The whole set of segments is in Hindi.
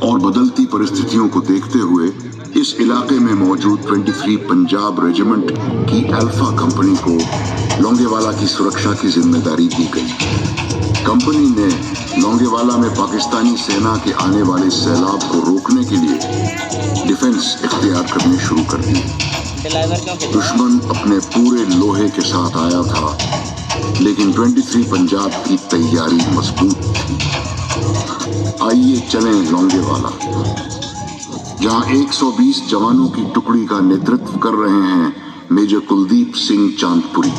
और बदलती परिस्थितियों को देखते हुए इस इलाके में मौजूद 23 पंजाब रेजिमेंट की अल्फा कंपनी को लोंगेवाला की सुरक्षा की जिम्मेदारी दी गई। कंपनी ने लोंगेवाला में पाकिस्तानी सेना के आने वाले सैलाब को रोकने के लिए डिफेंस इख्तियार करने शुरू कर दिए। दुश्मन अपने पूरे लोहे के साथ आया था, लेकिन 23 पंजाब की तैयारी मजबूत थी। आइए चलें लोंगेवाला, जहां 120 जवानों की टुकड़ी का नेतृत्व कर रहे हैं मेजर कुलदीप सिंह चांदपुरी।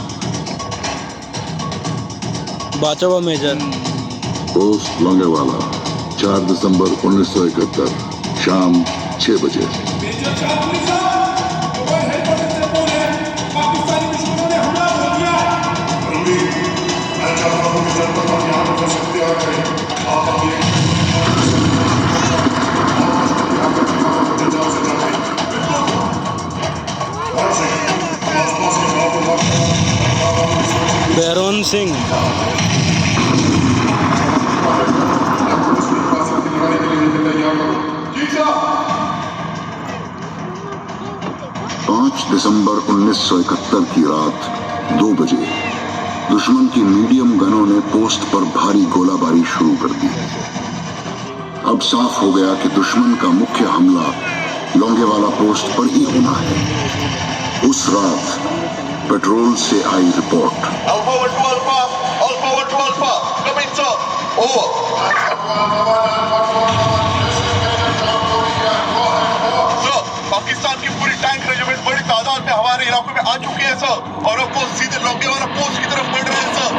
बाचावा मेजर। पोस्ट लोंगेवाला 4 दिसंबर 1971 शाम 6 बजे। बैरोन सिंह। दिसंबर 1971 की रात 2 बजे दुश्मन की मीडियम गनों ने पोस्ट पर भारी गोलाबारी शुरू कर दी। अब साफ हो गया कि दुश्मन का मुख्य हमला लोंगेवाला पोस्ट पर ही होना है। उस रात पेट्रोल से आई रिपोर्ट, पाकिस्तान की पूरी टैंक रेजिमेंट बड़ी तादाद में हमारे इलाकों में आ चुकी है सर, और अब वो सीधे लोंगेवाला पोस्ट की तरफ बढ़ रहे हैं सर।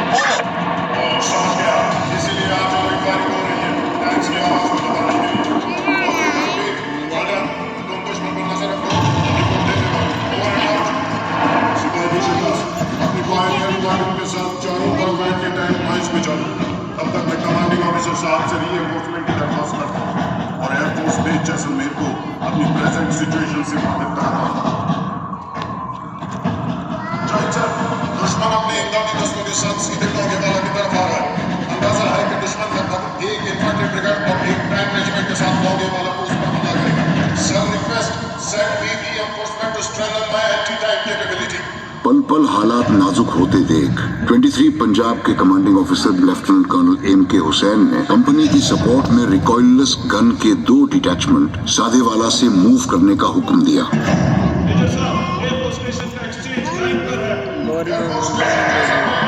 समझ गया, इसीलिए आज और इंक्वायरी हो रही है टैंक्स की आवाज को बताने के लिए। तुम दुश्मन पर नजर रखो, रिपोर्ट देते रहो। Over and out. सिपाही विशेष अपनी क्वायरी के साथ चारों तरफ बैठ के टैंक लाइंस में चलो। तब तक मैं कमांडिंग ऑफिसर साहब से रीइंफोर्समेंट की दरख्वास्त करता हूँ और एयरफोर्स बेस जैसलमेर को अपनी प्रेजेंट सिचुएशन से वाकिफ कराता हूँ। दुश्मन अपने इमदादी दस्तों के साथ सीधे लोंगेवाला की तरफ आ रहा है। अंदाजा है कि दुश्मन लगभग 1 इन्फेंट्री ब्रिगेड और 1 टैंक रेजिमेंट के साथ लोंगेवाला पोस्ट पर हमला करेगा। Sir request send me reinforcement to strengthen my anti tank capability. पल पल हालात नाजुक होते देख 23 पंजाब के commanding officer lieutenant colonel M.K. Hussain ने कंपनी की सपोर्ट में रिकॉइललेस गन के 2 डिटैचमेंट सादेवाला से मूव करने का हुक्म दिया।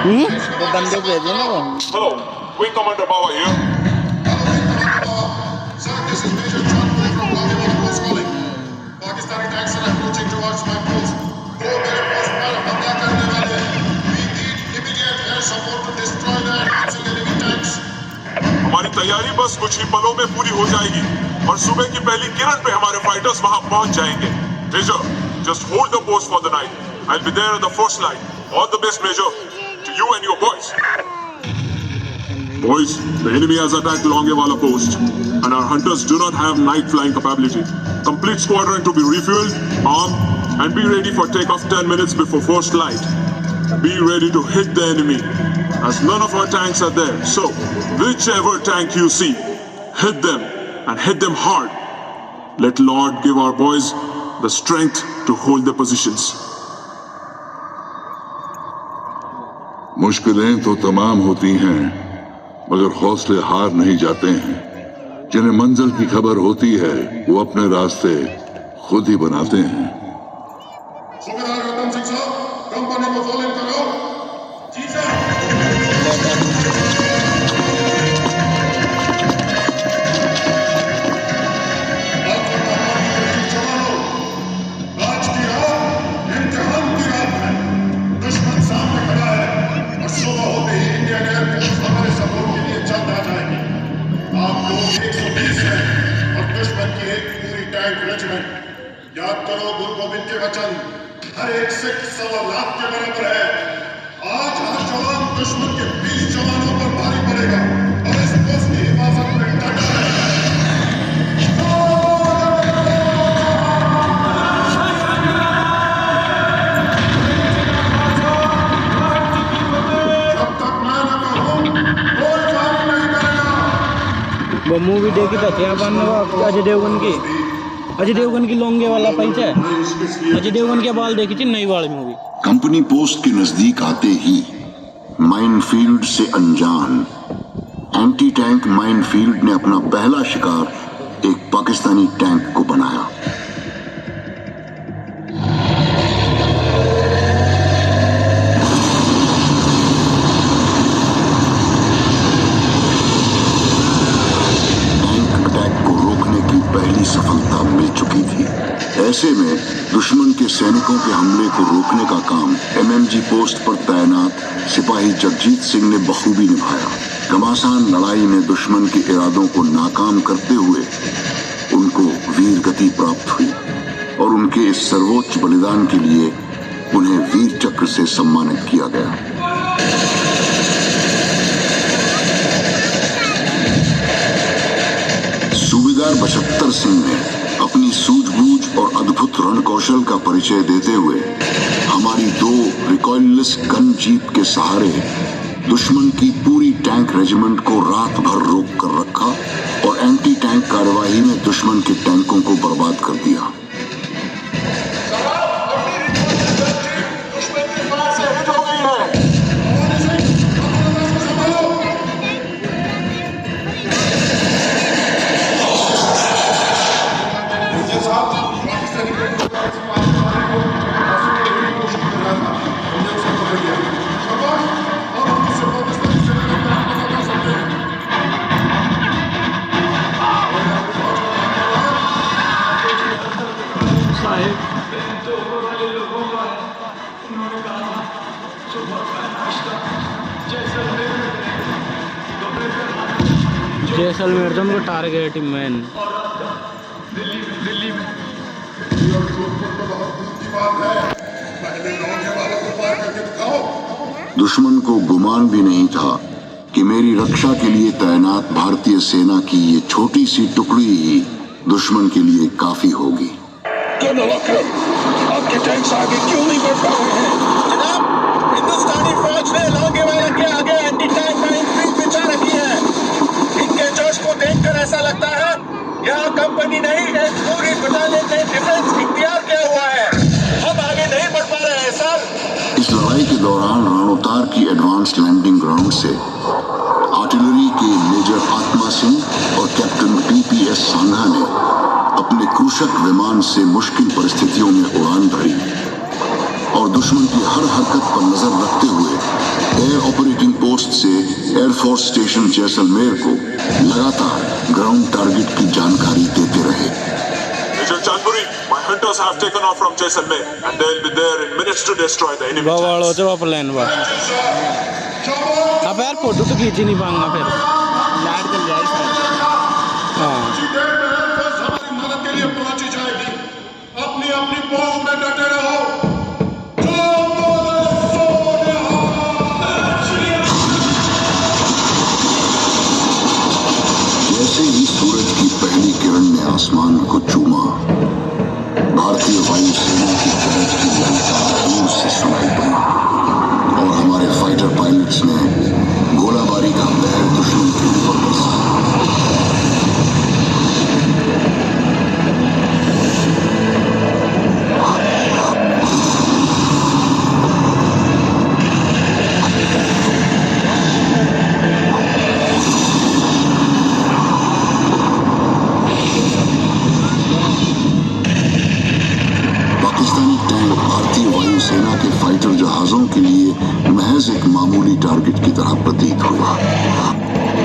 वो बंदूक भेजे ना वो। Hello, wing commander Baba here. Sir, this is major Chandpuri from Longewala post calling. Pakistani tanks are approaching towards my post. तो मेरे पोस्ट पर हमला करने वाले हैं। We need immediate air support to destroy the advancing enemy tanks. हमारी तैयारी बस कुछ ही पलों में पूरी हो जाएगी और सुबह की पहली किरण पे हमारे फाइटर्स वहां पहुंच जाएंगे। Major, just hold the post for the night. I'll be there at the first line. All the best, Major, to you and your boys. Boys, the enemy has attacked Longer post, and our hunters do not have night flying capability. Complete squadron to be refueled, armed, and be ready for takeoff 10 minutes before first light. Be ready to hit the enemy, as none of our tanks are there. So, whichever tank you see, hit them, and hit them hard. Let Lord give our boys the strength to hold their positions. मुश्किलें तो तमाम होती हैं, मगर हौसले हार नहीं जाते हैं। जिन्हें मंजिल की खबर होती है, वो अपने रास्ते खुद ही बनाते हैं। सूबेदार रतन सिंह साहब, कंपनी को फॉलो करो। जी सर। आज की रात इम्तिहान की रात है। दुश्मन सामने खड़ा है और सुबह होते ही इंडियन एयरफोर्स हमारे सपोर्ट के लिए चल आ जाएगी। आप लोग 120 हैं और दुश्मन की एक पूरी टैंक रेजिमेंट। याद करो गुरु गोविंद के वचन, हर एक सिख 1.25 लाख के बराबर है। आज हर जवान दुश्मन के 20 जवानों पर भारी पड़ेगा और इस पोस्ट की हिफाजत में डटा है। वो मुंह मूवी देखी था आपण अजय देवगन की लोंगे वाला पाहिजे अजय देवगन के बाल देखी थी नई वाली मूवी। कंपनी पोस्ट के नजदीक आते ही माइनफील्ड से अनजान एंटी टैंक माइनफील्ड ने अपना पहला शिकार एक पाकिस्तानी टैंक को बनाया। टैंक अटैक को रोकने की पहली सफलता मिल चुकी थी। ऐसे में दुश्मन के सैनिकों के हमले को रोकने का काम एमएमजी पोस्ट पर तैनात सिपाही जगजीत सिंह ने बखूबी निभाया। घमासान लड़ाई में दुश्मन के इरादों को नाकाम करते हुए उनको वीर गति प्राप्त हुई और उनके इस सर्वोच्च बलिदान के लिए उन्हें वीर चक्र से सम्मानित किया गया। सूबेदार बचत्तर सिंह ने अपनी सूझबूझ और अद्भुत रण कौशल का परिचय देते हुए हमारी 2 रिकॉइललेस गन जीप के सहारे दुश्मन की पूरी टैंक रेजिमेंट को रात भर रोक कर रखा और एंटी टैंक कार्यवाही में दुश्मन के टैंकों को बर्बाद कर दिया। जैसलमेर तो उनको टारगेट मैन दुश्मन को गुमान भी नहीं था कि मेरी रक्षा के लिए तैनात भारतीय सेना की ये छोटी सी टुकड़ी ही दुश्मन के लिए काफी होगी। कर्नल अकरम, आपके टैंक्स आगे क्यों नहीं बढ़ पा रहे हैं? जनाब, हिंदुस्तानी फौज ने लौंगेवाला के आगे एंटी टैंक माइनफील्ड बिछा रखी है। इनके जोश को देखकर ऐसा लगता है यहाँ कंपनी नहीं एक पूरी बटालियन ने डिफेंस इख्तियार किया हुआ है। हम आगे नहीं बढ़ पा रहे हैं सर। इस लड़ाई के दौरान रणोतार की एडवांस लैंडिंग ग्राउंड से आर्टिलरी के मेजर आत्मा सिंह और कैप्टन पीपीएस सांघा ने अपने क्रूशक विमान से मुश्किल परिस्थितियों में उड़ान भरी और दुश्मन की हर हरकत पर नजर रखते हुए एयर ऑपरेटिंग पोस्ट से एयरफोर्स स्टेशन जैसलमेर को लगातार ग्राउंड टारगेट की जानकारी देते रहे। Major Chanpuri, my hunters have taken off from Jaisalmer and they'll be there in minutes to destroy the enemy वालों tanks. से वापस प्लान हुआ अब यार फोटो तो खींच ही नहीं पाऊंगा फिर लाइट चल जाएगी। हाँ मदद के लिए पहुंची जाएगी। अपनी अपनी पोस्ट में डटे रहो। जैसे ही सूरज की पहली किरण ने आसमान को चूमा, भारतीय वायुसेना की गरज की ललकार दूर से सुनाई पड़ी और हमारे फाइटर पायलट्स ने गोलाबारी का पैर दुश्मन के ऊपर बरसाया। पाकिस्तानी टैंक भारतीय वायुसेना के फाइटर जहाजों के लिए महज एक मामूली टारगेट की तरह प्रतीत हुए।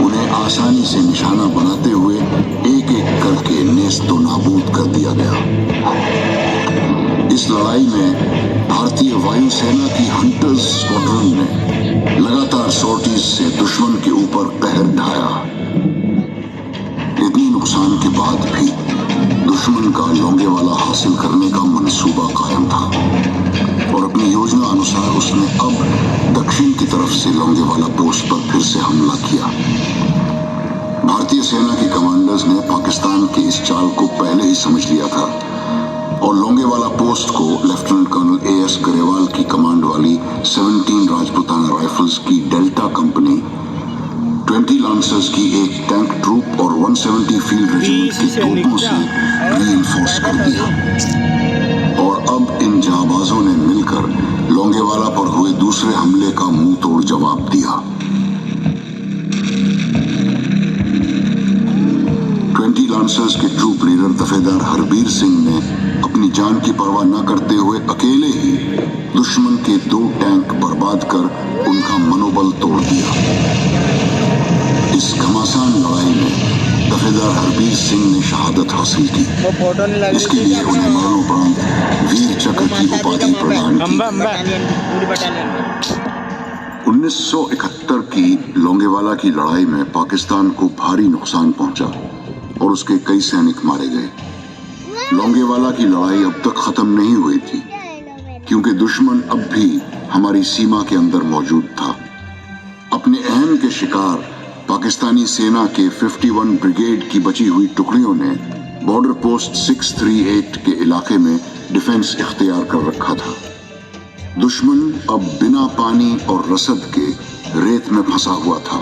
उन्हें आसानी से निशाना बनाते हुए एक एक करके नेस्तो नाबूद कर दिया गया। इस लड़ाई में भारतीय वायुसेना की हंटर्स स्क्वाड्रन ने लगातार सॉर्टीज से दुश्मन के ऊपर कहर ढाया। इतनी नुकसान के बाद भी दुश्मन का लौंगेवाला हासिल करने का मंसूबा कायम था और अपनी योजना अनुसार उसने अब दक्षिण की तरफ से लौंगेवाला पोस्ट पर फिर से हमला किया। भारतीय सेना के कमांडर्स ने पाकिस्तान के इस चाल को पहले ही समझ लिया था और लौंगेवाला पोस्ट को लेफ्टिनेंट कर्नल एएस गरेवाल की कमांड वाली 17 राजपुताना राइफल्स की डेल्टा कंपनी 20 लांसर्स की एक टैंक ट्रूप और 170 फील्ड रेजिमेंट के तोपों से रीइंफोर्स कर दिया। और अब इन जांबाजों ने मिलकर लोंगेवाला पर हुए दूसरे हमले का मुंह तोड़ जवाब दिया। 20 लांसर्स के ट्रूप लीडर दफेदार हरबीर सिंह ने अपनी जान की परवाह न करते हुए अकेले ही दुश्मन के 2 टैंक बर्बाद कर उनका मनोबल तोड़ दिया। इस घमासान लड़ाई में दफेदार हरबीर सिंह ने शहादत हासिल की। इसके लिए उन्हें मरणोपरांत वीर चक्र की उपाधि प्रदान की। 1971 की लोंगेवाला की लड़ाई में पाकिस्तान को भारी नुकसान पहुंचा और उसके कई सैनिक मारे गए। लोंगेवाला की लड़ाई अब तक खत्म नहीं हुई थी, क्योंकि दुश्मन अब भी हमारी सीमा के अंदर मौजूद था। अपने अहम के शिकार पाकिस्तानी सेना के 51 ब्रिगेड की बची हुई टुकड़ियों ने बॉर्डर पोस्ट 638 के इलाके में डिफेंस इख्तियार कर रखा था। दुश्मन अब बिना पानी और रसद के रेत में फंसा हुआ था।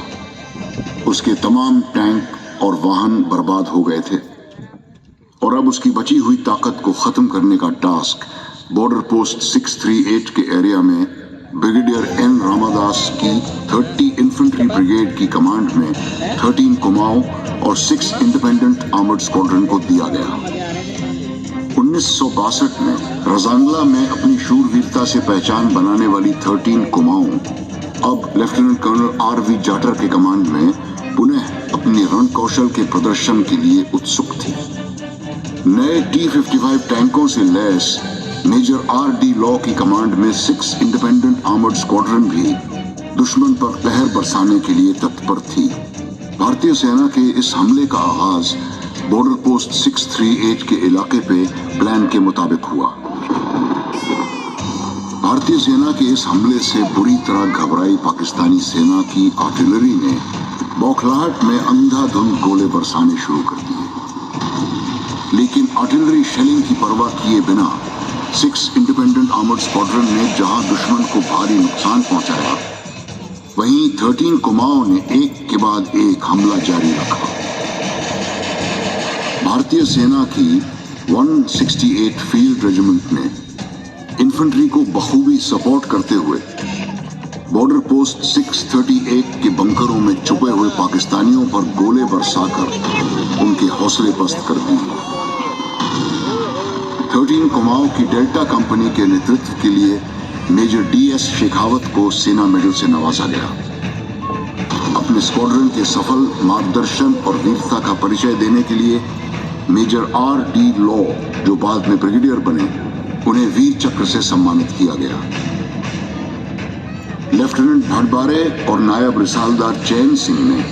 उसके तमाम टैंक और वाहन बर्बाद हो गए थे और अब उसकी बची हुई ताकत को खत्म करने का टास्क बॉर्डर पोस्ट 638 के एरिया में ब्रिगेडियर एन रामादास की 30 इन्फेंट्री ब्रिगेड की कमांड में 13 कुमाऊं और 6 इंडिपेंडेंट आर्मर्ड स्क्वाड्रन को दिया गया। 1962 में रजांगला में अपनी शूरवीरता से पहचान बनाने वाली 13 कुमाऊं अब लेफ्टिनेंट कर्नल आर.वी. जाटर के कमांड में पुनः अपने रण कौशल के प्रदर्शन के लिए उत्सुक थी। नए T-55 टैंकों से लैस मेजर R.D. लॉ की कमांड में 6 इंडिपेंडेंट आर्मर्ड स्क्वाड्रन भी दुश्मन पर कहर बरसाने के लिए तत्पर थी। भारतीय सेना के इस हमले का आगाज बॉर्डर पोस्ट 638 के इलाके पे प्लान के मुताबिक हुआ। भारतीय सेना के इस हमले से बुरी तरह घबराई पाकिस्तानी सेना की आर्टिलरी ने बौखलाहट में अंधाधुंध गोले बरसाने शुरू कर दिए। लेकिन आर्टिलरी शेलिंग की परवाह किए बिना 6 इंडिपेंडेंट आर्मर्ड स्क्वाड्रन ने जहां दुश्मन को भारी नुकसान पहुंचाया, वहीं 13 कुमाऊं ने एक के बाद एक हमला जारी रखा। भारतीय सेना की 168 फील्ड रेजिमेंट ने इन्फेंट्री को बखूबी सपोर्ट करते हुए बॉर्डर पोस्ट 638 के बंकरों में छुपे हुए पाकिस्तानियों पर गोले बरसाकर उनके हौसले पस्त कर दिए। 13 कुमाऊं की डेल्टा कंपनी के नेतृत्व के लिए मेजर D.S. शेखावत को सेना मेडल से नवाजा गया। अपने स्क्वाड्रन के सफल मार्गदर्शन और वीरता का परिचय देने के लिए मेजर R.D. लॉ, जो बाद में ब्रिगेडियर बने, उन्हें वीर चक्र से सम्मानित किया गया। लेफ्टिनेंट भटबारे और नायब रिसालदार चैन सिंह ने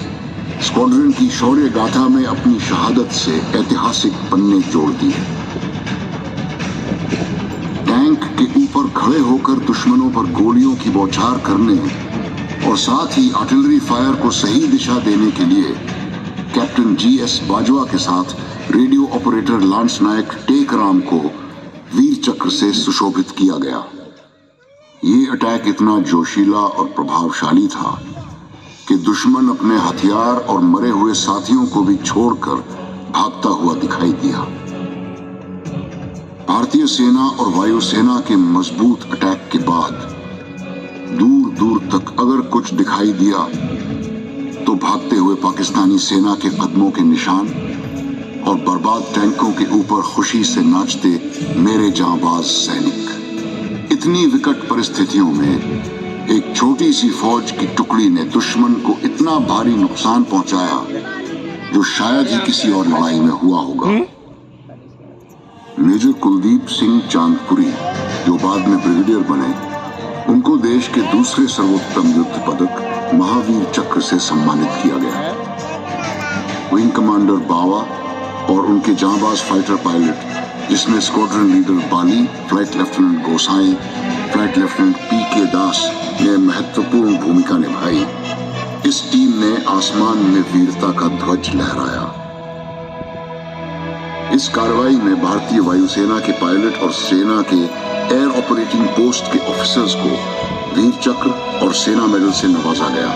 स्क्वाड्रन की शौर्य गाथा में अपनी शहादत से ऐतिहासिक पन्ने जोड़ दिए। टैंक के ऊपर खड़े होकर दुश्मनों पर गोलियों की बौछार करने और साथ ही आर्टिलरी फायर को सही दिशा देने के लिए कैप्टन G.S. बाजवा के साथ रेडियो ऑपरेटर लांस नायक टेकराम को वीर चक्र से सुशोभित किया गया। ये अटैक इतना जोशीला और प्रभावशाली था कि दुश्मन अपने हथियार और मरे हुए साथियों को भी छोड़कर भागता हुआ दिखाई दिया। भारतीय सेना और वायुसेना के मजबूत अटैक के बाद दूर दूर तक अगर कुछ दिखाई दिया तो भागते हुए पाकिस्तानी सेना के कदमों के निशान और बर्बाद टैंकों के ऊपर खुशी से नाचते मेरे जांबाज सैनिक। इतनी विकट परिस्थितियों में एक छोटी सी फौज की टुकड़ी ने दुश्मन को इतना भारी नुकसान पहुंचाया जो शायद ही किसी और लड़ाई में हुआ होगा। मेजर कुलदीप सिंह चांदपुरी, जो बाद में ब्रिगेडियर बने, उनको देश के दूसरे सर्वोत्तम युद्ध पदक महावीर चक्र से सम्मानित किया गया। विंग कमांडर बावा और उनके जांबाज फाइटर पायलट, जिसमें स्क्वाड्रन लीडर बाली, फ्लाइट लेफ्टिनेंट गोसाई, फ्लाइट लेफ्टिनेंट P.K. दास ने महत्वपूर्ण भूमिका निभाई। इस टीम ने आसमान में वीरता का ध्वज लहराया। इस कार्रवाई में भारतीय वायुसेना के पायलट और सेना के एयर ऑपरेटिंग पोस्ट के ऑफिसर्स को वीर चक्र और सेना मेडल से नवाजा गया।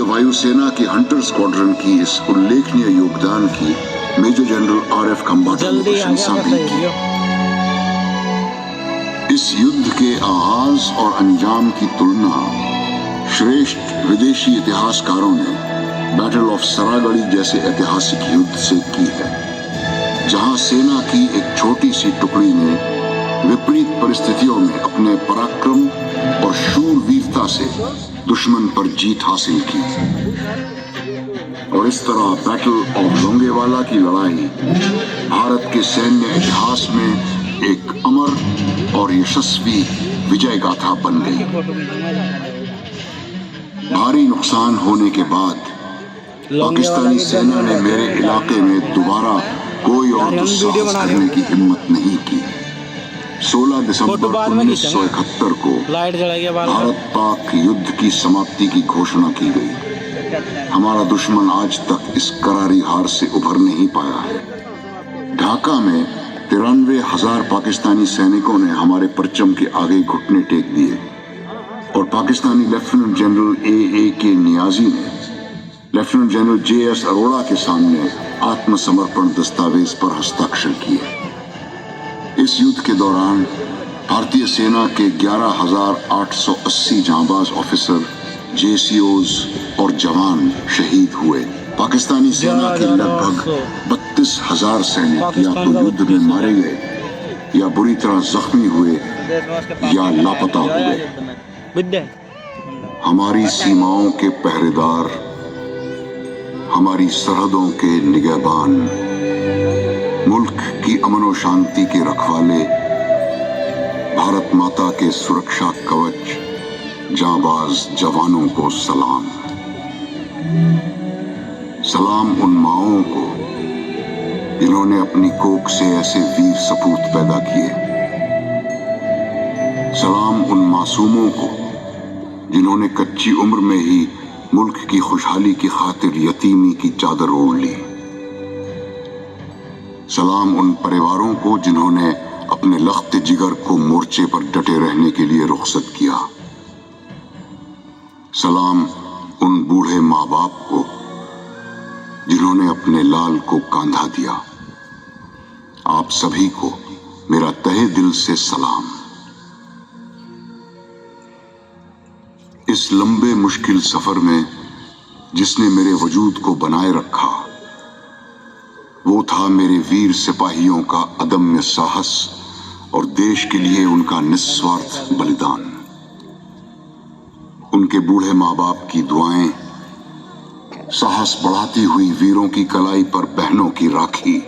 भारतीय वायुसेना की हंटर स्क्वाड्रन की इस उल्लेखनीय योगदान की मेजर जनरल RF खंबाटा ने जल्दी आ प्रशंसा गया भी की। इस युद्ध के आगाज और अंजाम की तुलना श्रेष्ठ विदेशी इतिहासकारों ने बैटल ऑफ सरागढ़ी जैसे ऐतिहासिक युद्ध से की है, जहां सेना की एक छोटी सी टुकड़ी ने विपरीत परिस्थितियों में अपने पराक्रम और शूरवीरता से दुश्मन पर जीत हासिल की। और इस तरह बैटल ऑफ लोंगेवाला की लड़ाई भारत के सैन्य इतिहास में एक अमर और यशस्वी विजय गाथा बन गई। भारी नुकसान होने के बाद पाकिस्तानी सेना ने मेरे इलाके में दोबारा कोई और दुस्साहस करने की हिम्मत नहीं की। 16 दिसंबर 1971 को लाइट जलाई है भारत पाक युद्ध की समाप्ति की घोषणा की गई। हमारा दुश्मन आज तक इस करारी हार से उभर नहीं पाया है। ढाका में 93,000 पाकिस्तानी सैनिकों ने हमारे परचम के आगे घुटने टेक दिए और Pakistani lieutenant general AAK Niazi ने लेफ्टिनेंट जनरल JS अरोड़ा के सामने आत्मसमर्पण दस्तावेज पर हस्ताक्षर किए। इस युद्ध के दौरान भारतीय सेना के 11,880 जांबाज ऑफिसर, JCOs और जवान शहीद हुए। पाकिस्तानी सेना के लगभग 32,000 सैनिक या तो युद्ध में मारे गए या बुरी तरह जख्मी हुए या लापता हुए। हमारी सीमाओं के पहरेदार, हमारी सरहदों के निगहबान, मुल्क की अमन और शांति के रखवाले, भारत माता के सुरक्षा कवच जांबाज जवानों को सलाम। सलाम उन माओं को जिन्होंने अपनी कोख से ऐसे वीर सपूत पैदा किए। सलाम उन मासूमों को जिन्होंने कच्ची उम्र में ही मुल्क की खुशहाली की खातिर यतीमी की चादर ओढ़ ली। सलाम उन परिवारों को जिन्होंने अपने लख्त जिगर को मोर्चे पर डटे रहने के लिए रुखसत किया। सलाम उन बूढ़े माँ बाप को जिन्होंने अपने लाल को कांधा दिया। आप सभी को मेरा तहे दिल से सलाम। इस लंबे मुश्किल सफर में जिसने मेरे वजूद को बनाए रखा, वो था मेरे वीर सिपाहियों का अदम्य साहस और देश के लिए उनका निस्वार्थ बलिदान। उनके बूढ़े माँ बाप की दुआएं, साहस बढ़ाती हुई वीरों की कलाई पर बहनों की राखी,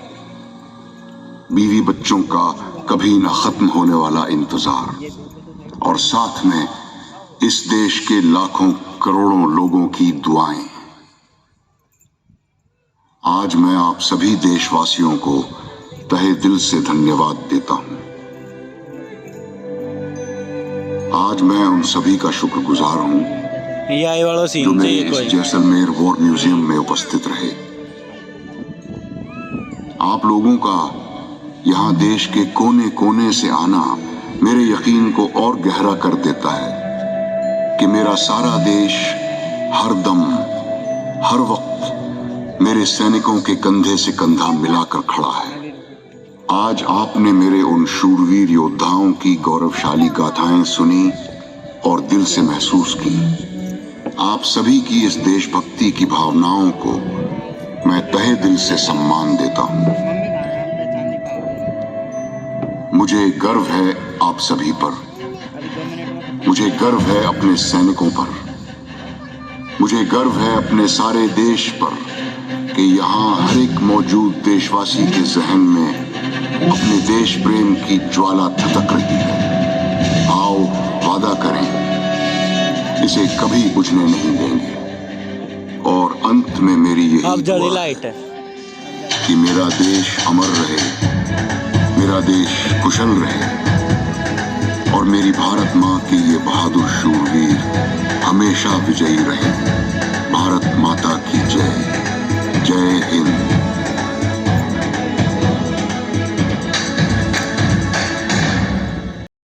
बीवी बच्चों का कभी न खत्म होने वाला इंतजार और साथ में इस देश के लाखों करोड़ों लोगों की दुआएं। आज मैं आप सभी देशवासियों को तहे दिल से धन्यवाद देता हूं। आज मैं उन सभी का शुक्रगुजार हूं जो मेरे इस जैसलमेर वॉर म्यूजियम में उपस्थित रहे। आप लोगों का यहाँ देश के कोने कोने से आना मेरे यकीन को और गहरा कर देता है कि मेरा सारा देश हर दम हर वक्त मेरे सैनिकों के कंधे से कंधा मिलाकर खड़ा है। आज आपने मेरे उन शूरवीर योद्धाओं की गौरवशाली गाथाएं सुनी और दिल से महसूस की। आप सभी की इस देशभक्ति की भावनाओं को मैं तहे दिल से सम्मान देता हूं। मुझे गर्व है आप सभी पर, मुझे गर्व है अपने सैनिकों पर, मुझे गर्व है अपने सारे देश पर कि यहाँ हर एक मौजूद देशवासी के जहन में अपने देश प्रेम की ज्वाला धधक रही है। आओ वादा करें, इसे कभी बुझने नहीं देंगे। और अंत में मेरी यही दुआ है कि मेरा देश अमर रहे, मेरा देश कुशल रहे और मेरी भारत माँ के ये बहादुर शूरवीर हमेशा विजयी रहे। भारत माता की जय। जय हिंद।